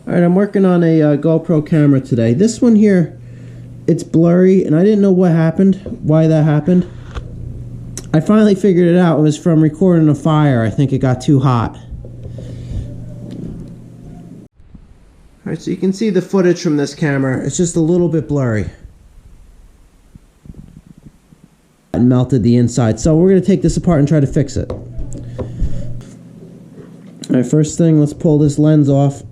Alright, I'm working on a GoPro camera today. This one here, it's blurry, and I didn't know what happened, why that happened. I finally figured it out. It was from recording a fire. I think it got too hot. Alright, so you can see the footage from this camera. It's just a little bit blurry. And melted the inside. So we're going to take this apart and try to fix it. Alright, first thing, let's pull this lens off.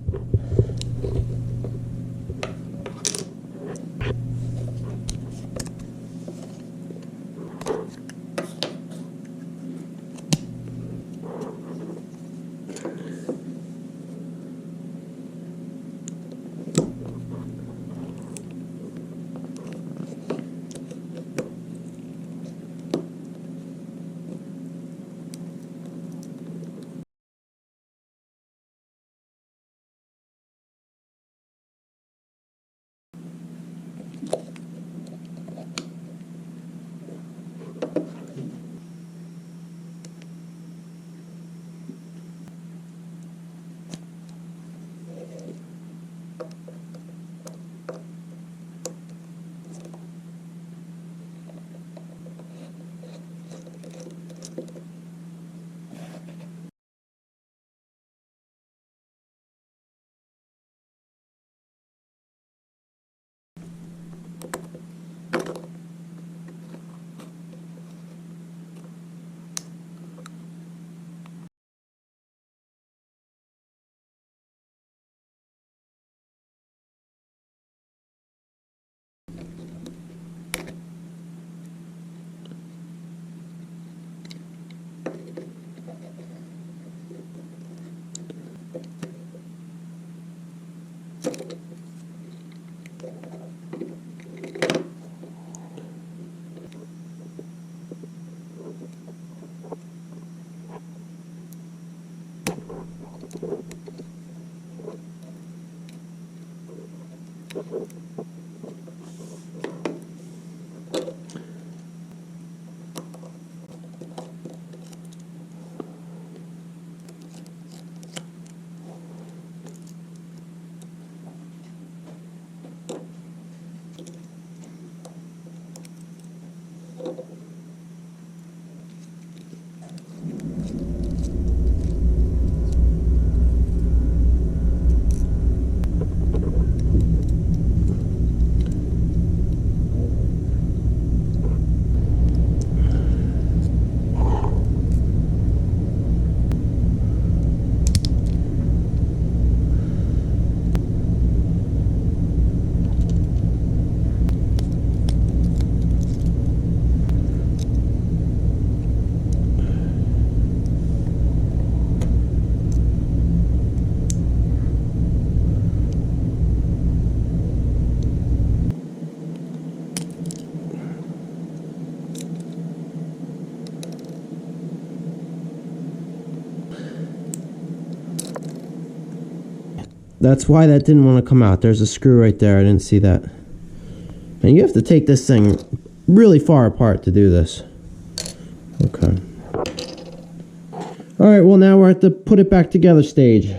That's why that didn't want to come out. There's a screw right there. I didn't see that. And you have to take this thing really far apart to do this. Okay. Alright, well now we're at the put it back together stage.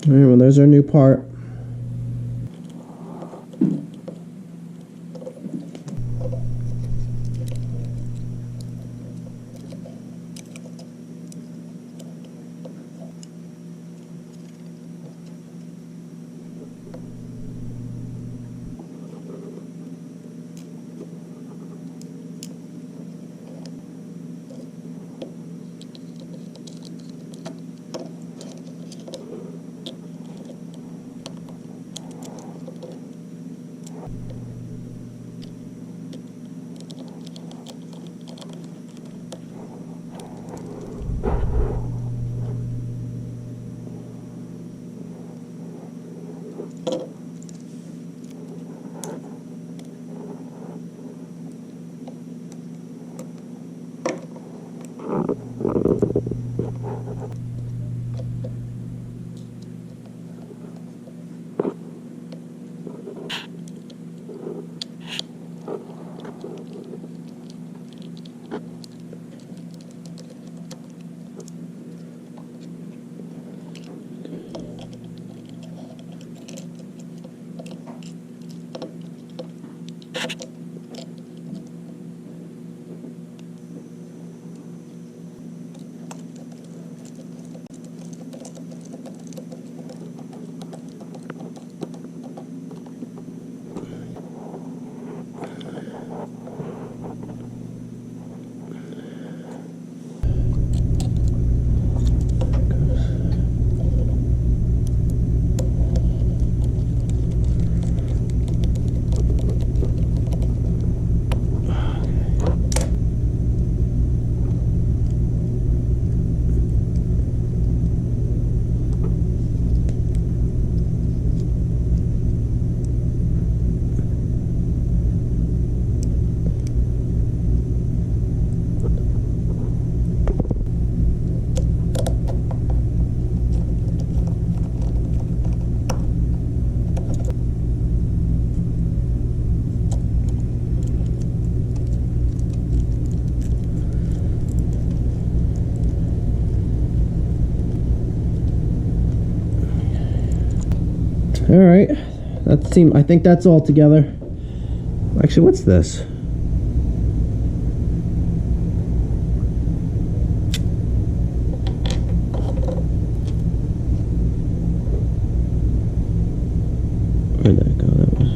Alright, well there's our new part. All right, I think that's all together. Actually, what's this? Where'd that go? That was...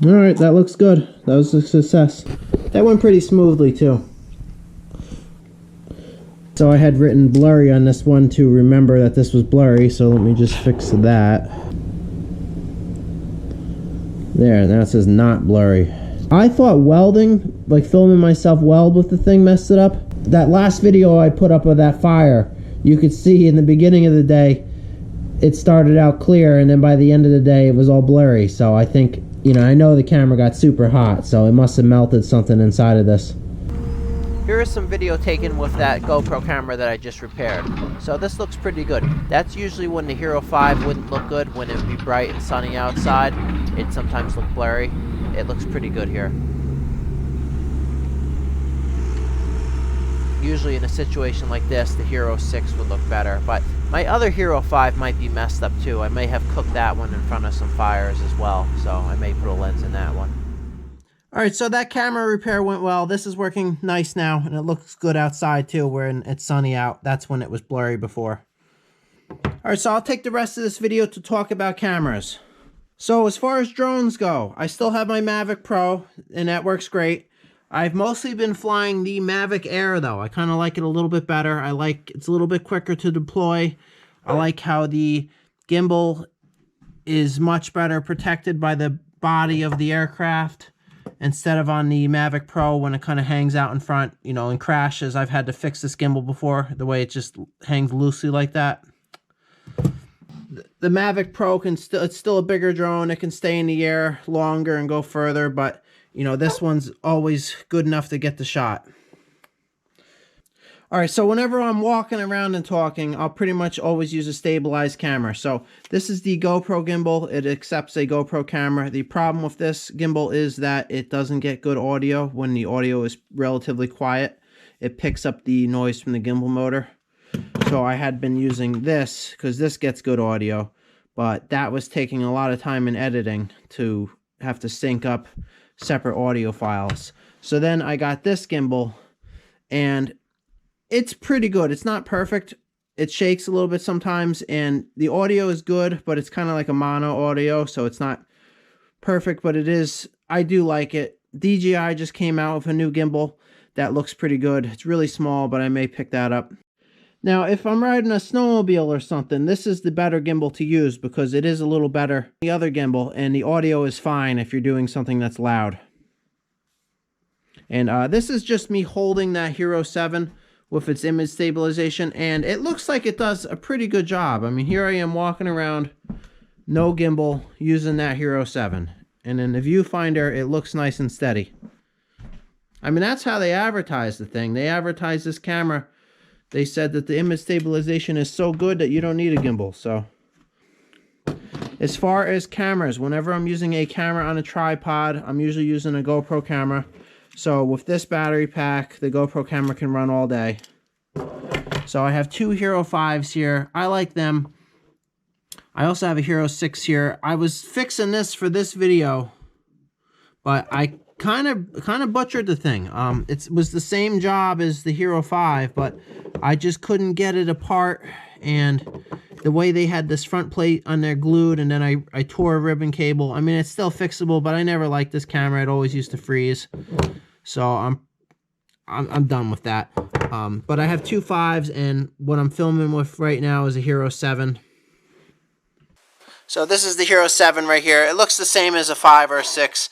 Alright, that looks good. That was a success. That went pretty smoothly too. So I had written blurry on this one to remember that this was blurry, so let me just fix that. There, now it says not blurry. I thought welding, like filming myself weld with the thing, messed it up. That last video I put up of that fire, you could see in the beginning of the day, it started out clear, and then by the end of the day, it was all blurry. So I think you know, I know the camera got super hot, so it must have melted something inside of this. Here is some video taken with that GoPro camera that I just repaired. So this looks pretty good. That's usually when the Hero 5 wouldn't look good, when it would be bright and sunny outside. It'd sometimes look blurry. It looks pretty good here. Usually in a situation like this, the Hero 6 would look better, but my other Hero 5 might be messed up too. I may have cooked that one in front of some fires as well, so I may put a lens in that one. Alright, so that camera repair went well. This is working nice now, and it looks good outside too, when it's sunny out. That's when it was blurry before. Alright, so I'll take the rest of this video to talk about cameras. So as far as drones go, I still have my Mavic Pro, and that works great. I've mostly been flying the Mavic Air though. I kind of like it a little bit better. It's a little bit quicker to deploy. I like how the gimbal is much better protected by the body of the aircraft, instead of on the Mavic Pro when it kind of hangs out in front, you know, and crashes. I've had to fix this gimbal before, the way it just hangs loosely like that. The Mavic Pro it's still a bigger drone. It can stay in the air longer and go further, but you know, this one's always good enough to get the shot. Alright, so whenever I'm walking around and talking, I'll pretty much always use a stabilized camera. So this is the GoPro gimbal. It accepts a GoPro camera. The problem with this gimbal is that it doesn't get good audio when the audio is relatively quiet. It picks up the noise from the gimbal motor. So I had been using this because this gets good audio, but that was taking a lot of time in editing to have to sync up separate audio files. So then I got this gimbal, and it's pretty good. It's not perfect. It shakes a little bit sometimes, and the audio is good, but it's kind of like a mono audio, so it's not perfect, but it is. I do like it. DJI just came out with a new gimbal that looks pretty good. It's really small, but I may pick that up. Now, if I'm riding a snowmobile or something, this is the better gimbal to use because it is a little better than the other gimbal, and the audio is fine if you're doing something that's loud. And this is just me holding that Hero 7 with its image stabilization, and it looks like it does a pretty good job. I mean, here I am walking around, no gimbal, using that Hero 7. And in the viewfinder, it looks nice and steady. I mean, that's how they advertise the thing. They advertise this camera. They said that the image stabilization is so good that you don't need a gimbal. So as far as cameras, whenever I'm using a camera on a tripod, I'm usually using a GoPro camera. So with this battery pack, the GoPro camera can run all day. So I have two Hero 5s here. I like them. I also have a Hero 6 here. I was fixing this for this video, but I kind of butchered the thing. It was the same job as the Hero 5, but I just couldn't get it apart, and the way they had this front plate on there glued, and then I tore a ribbon cable. I mean, it's still fixable, but I never liked this camera. It always used to freeze. So I'm done with that. But I have two 5s, and what I'm filming with right now is a Hero 7. So this is the Hero 7 right here. It looks the same as a 5 or a 6.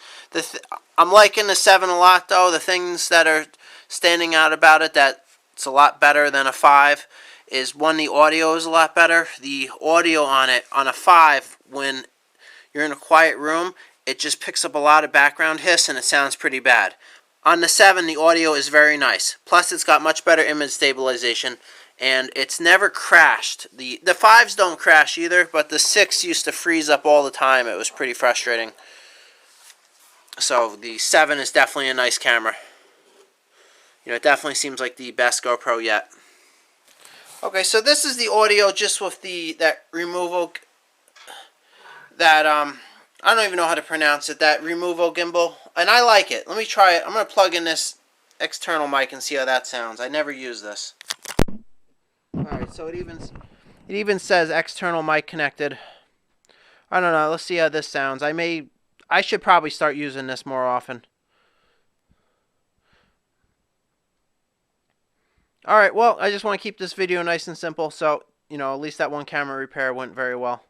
I'm liking the 7 a lot, though. The things that are standing out about it that's a lot better than a 5 is, one, the audio is a lot better. The audio on it, on a 5, when you're in a quiet room, it just picks up a lot of background hiss, and it sounds pretty bad. On the 7, the audio is very nice. Plus, it's got much better image stabilization, and it's never crashed. The 5s don't crash either, but the 6 used to freeze up all the time. It was pretty frustrating. So the 7 is definitely a nice camera. You know, it definitely seems like the best GoPro yet. Okay, so this is the audio just with that removal, I don't even know how to pronounce it, that removal gimbal, and I like it. Let me try it. I'm going to plug in this external mic and see how that sounds. I never use this. Alright, so it even says external mic connected. I don't know, let's see how this sounds. I should probably start using this more often. Alright, well, I just want to keep this video nice and simple, so, you know, at least that one camera repair went very well.